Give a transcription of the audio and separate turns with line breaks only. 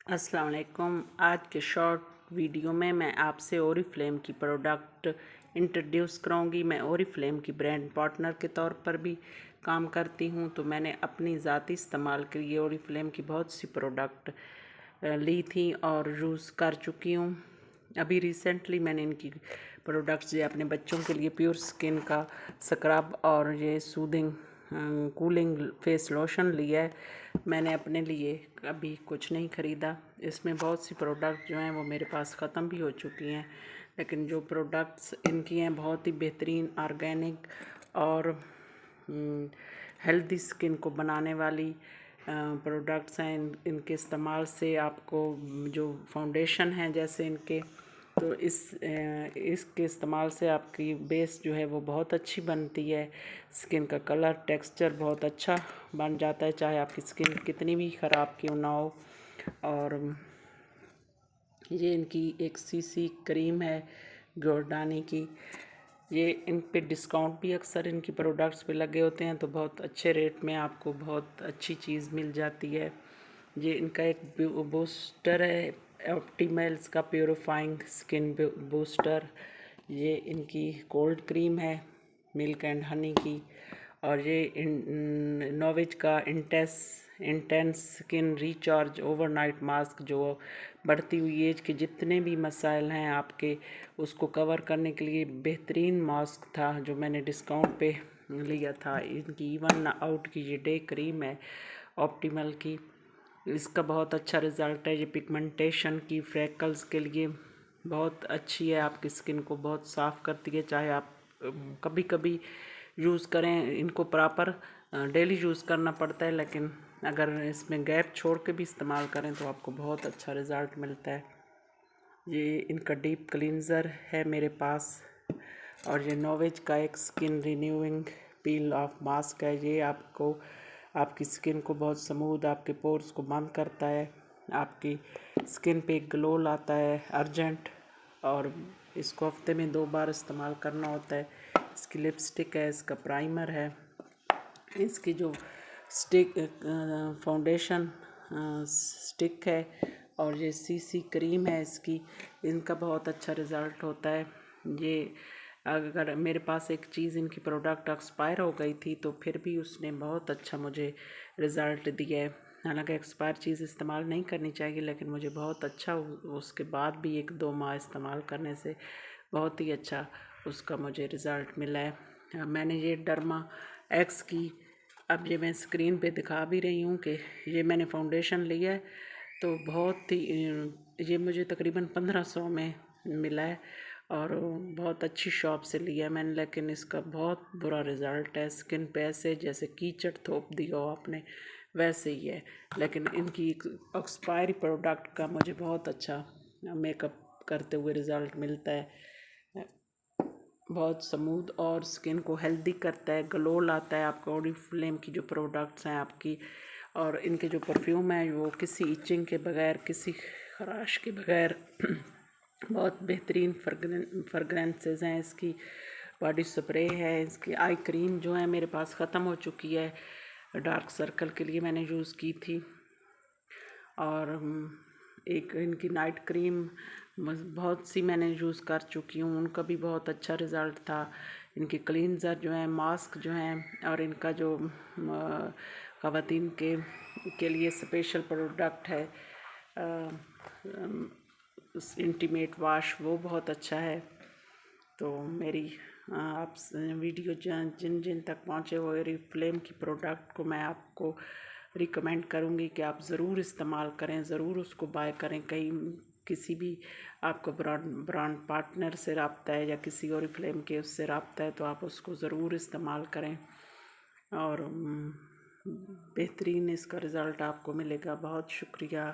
अस्सलाम वालेकुम। आज के शॉर्ट वीडियो में मैं आपसे ओरिफ्लेम की प्रोडक्ट इंट्रोड्यूस कराऊंगी। मैं ओरिफ्लेम की ब्रांड पार्टनर के तौर पर भी काम करती हूं, तो मैंने अपनी ज़ाती इस्तेमाल के लिए ओरिफ्लेम की बहुत सी प्रोडक्ट ली थी और यूज़ कर चुकी हूं। अभी रिसेंटली मैंने इनकी प्रोडक्ट्स ये अपने बच्चों के लिए प्योर स्किन का स्क्रब और ये सूदिंग कूलिंग फेस लोशन लिया है। मैंने अपने लिए अभी कुछ नहीं ख़रीदा। इसमें बहुत सी प्रोडक्ट जो हैं वो मेरे पास ख़त्म भी हो चुकी हैं, लेकिन जो प्रोडक्ट्स इनकी हैं बहुत ही बेहतरीन ऑर्गेनिक और हेल्दी स्किन को बनाने वाली प्रोडक्ट्स हैं। इनके इस्तेमाल से आपको जो फाउंडेशन है जैसे इनके, तो इसके इस्तेमाल से आपकी बेस जो है वो बहुत अच्छी बनती है। स्किन का कलर टेक्सचर बहुत अच्छा बन जाता है, चाहे आपकी स्किन कितनी भी ख़राब क्यों ना हो। और ये इनकी एक सीसी क्रीम है जॉर्डानी की। ये इन पे डिस्काउंट भी अक्सर इनकी प्रोडक्ट्स पे लगे होते हैं, तो बहुत अच्छे रेट में आपको बहुत अच्छी चीज़ मिल जाती है। ये इनका एक बूस्टर है, ऑप्टिमल्स का प्योरीफाइंग स्किन बूस्टर। ये इनकी कोल्ड क्रीम है मिल्क एंड हनी की। और ये नोविच का intense skin recharge overnight mask, जो बढ़ती हुई एज के जितने भी मसाइल हैं आपके उसको कवर करने के लिए बेहतरीन मास्क था, जो मैंने डिस्काउंट पे लिया था। इनकी इवन आउट की ये डे क्रीम है ऑप्टिमल की, इसका बहुत अच्छा रिज़ल्ट है। ये पिगमेंटेशन की फ्रेकल्स के लिए बहुत अच्छी है, आपकी स्किन को बहुत साफ़ करती है। चाहे आप कभी कभी यूज़ करें, इनको प्रॉपर डेली यूज़ करना पड़ता है, लेकिन अगर इसमें गैप छोड़ के भी इस्तेमाल करें तो आपको बहुत अच्छा रिज़ल्ट मिलता है। ये इनका डीप क्लींजर है मेरे पास। और ये नोवेज का एक skin renewing peel of mask है। ये आपको आपकी स्किन को बहुत स्मूथ, आपके पोर्स को बंद करता है, आपकी स्किन पे एक ग्लो लाता है अर्जेंट। और इसको हफ्ते में 2 बार इस्तेमाल करना होता है। इसकी लिपस्टिक है, इसका प्राइमर है, इसकी जो स्टिक फाउंडेशन स्टिक है, और ये सीसी क्रीम है इसकी। इनका बहुत अच्छा रिज़ल्ट होता है। ये अगर मेरे पास एक चीज़ इनकी प्रोडक्ट एक्सपायर हो गई थी, तो फिर भी उसने बहुत अच्छा मुझे रिज़ल्ट दिया है। हालांकि एक्सपायर चीज़ इस्तेमाल नहीं करनी चाहिए, लेकिन मुझे बहुत अच्छा उसके बाद भी 1-2 माह इस्तेमाल करने से बहुत ही अच्छा उसका मुझे रिज़ल्ट मिला है। मैंने ये डर्मा एक्स की, अब ये मैं स्क्रीन पे दिखा भी रही हूँ कि ये मैंने फाउंडेशन लिया है, तो बहुत ही ये मुझे तकरीबन 1500 में मिला है और बहुत अच्छी शॉप से लिया है मैंने। लेकिन इसका बहुत बुरा रिज़ल्ट है, स्किन पे ऐसे जैसे कीचड़ थोप दिया हो आपने, वैसे ही है। लेकिन इनकी एक्सपायरी प्रोडक्ट का मुझे बहुत अच्छा मेकअप करते हुए रिज़ल्ट मिलता है। बहुत स्मूथ और स्किन को हेल्दी करता है, ग्लो लाता है। आपका ओरिफ्लेम की जो प्रोडक्ट्स हैं आपकी, और इनके जो परफ्यूम है वो किसी इचिंग के बगैर, किसी खराश के बगैर बहुत बेहतरीन फ्रेगरेंसेस हैं। इसकी बॉडी स्प्रे है, इसकी आई क्रीम जो है मेरे पास ख़त्म हो चुकी है, डार्क सर्कल के लिए मैंने यूज़ की थी। और एक इनकी नाइट क्रीम बहुत सी मैंने यूज़ कर चुकी हूँ, उनका भी बहुत अच्छा रिज़ल्ट था। इनके क्लींजर जो हैं, मास्क जो हैं, और इनका जो ख़वातीन के लिए स्पेशल प्रोडक्ट है इंटीमेट वाश, वो बहुत अच्छा है। तो मेरी आप वीडियो जिन जिन तक पहुँचे वो ओरिफ्लेम की प्रोडक्ट को मैं आपको रिकमेंड करूँगी कि आप ज़रूर इस्तेमाल करें, ज़रूर उसको बाय करें। कहीं किसी भी आपको ब्रांड पार्टनर से रब्ता है या किसी ओरिफ्लेम के उससे रब्ता है, तो आप उसको ज़रूर इस्तेमाल करें और बेहतरीन इसका रिज़ल्ट आपको मिलेगा। बहुत शुक्रिया।